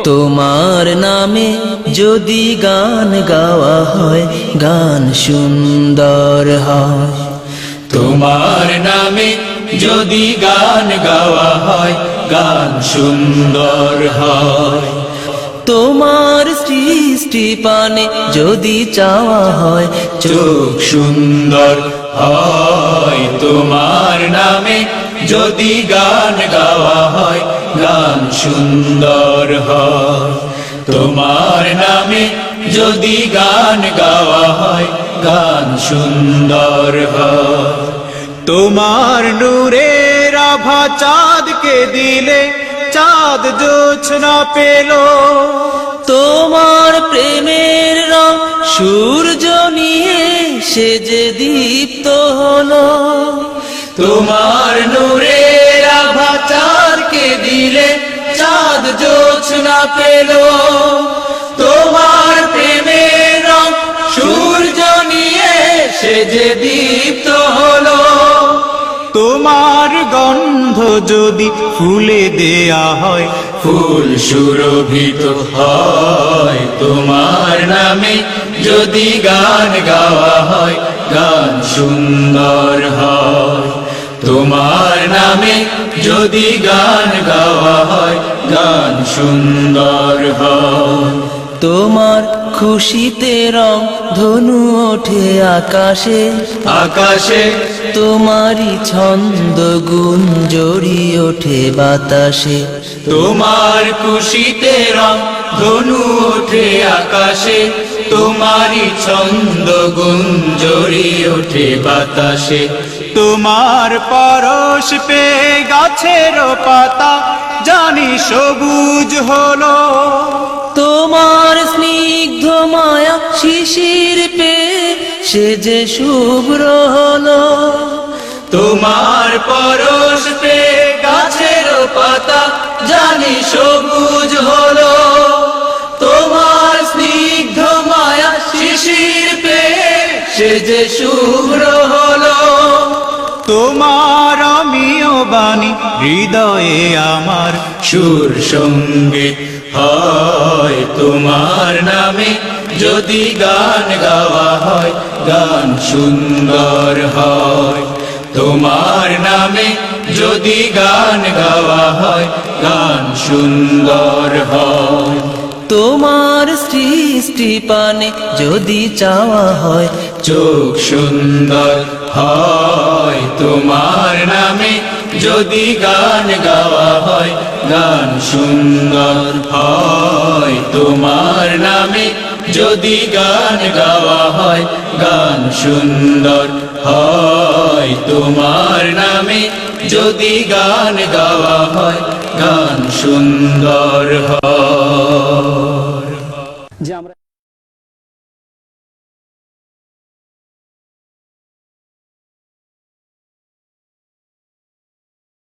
তোমার নামে যদি গান গাওয়া হয় গান সুন্দর হয়। তোমার নামে যদি গান গাওয়া হয় গান সুন্দর হয়। তোমার সৃষ্টি পানে যদি চাওয়া হয় চোখ সুন্দর হয়। তোমার নামে যদি গান গাওয়া হয় গান সুন্দর হয়। তোমার নামে যদি গান গাওয়া হয় গান সুন্দর হয়। তোমার নূরের আভা চাঁদকে দিলে চাঁদ জোছনা পেল। তোমার প্রেমের রং সূর্য নিয়ে সে যে দীপ্ত হলো। তোমার নূরের আভা চাঁদকে দিলে চাঁদ জোছনা পেল। তোমার প্রেমের রং সূর্য নিয়ে সে যে দীপ্ত হলো। তোমার গন্ধ যদি ফুলে দেয়া হয় ফুল সুরভিত হয়। তোমার নামে যদি গান গাওয়া হয় গান সুন্দর হয়। তোমার নামে যদি গান গাওয়া হয় গান সুন্দর হয়। তোমার খুশিতে রং ধনু ওঠে আকাশে আকাশে তোমারই ছন্দ গুঞ্জরি ওঠে বাতাসে। তোমার খুশিতে রং ধনু ওঠে আকাশে। তোমারই ছন্দ গুঞ্জরি ওঠে বাতাসে। তোমার পরশ পে গাছের পাতা জানি সবুজ হলো। তোমার স্নিগ্ধ মায়া শিশির পে সে যে শুভ্র হলো। তোমার পরশ পে গাছের পাতা জানি সবুজ হলো। তোমার স্নিগ্ধ মায়া শিশির পে সে যে শুভ্র হলো। তোমার আমিও বাণী হৃদয়ে আমার সুর সঙ্গীত হয়। তোমার নামে যদি গান গাওয়া হয় গান সুন্দর হয়। তোমার নামে যদি গান গাওয়া হয় গান সুন্দর হয়। তোমার সৃষ্টি পানে যদি চাওয়া হয় চোখ সুন্দর হয়। তোমার নামে যদি গান গাওয়া হয় গান সুন্দর হয়। তোমার নামে যদি গান গাওয়া হয় গান সুন্দর হয়। তোমার নামে যদি গান গাওয়া হয় গান সুন্দর হয়।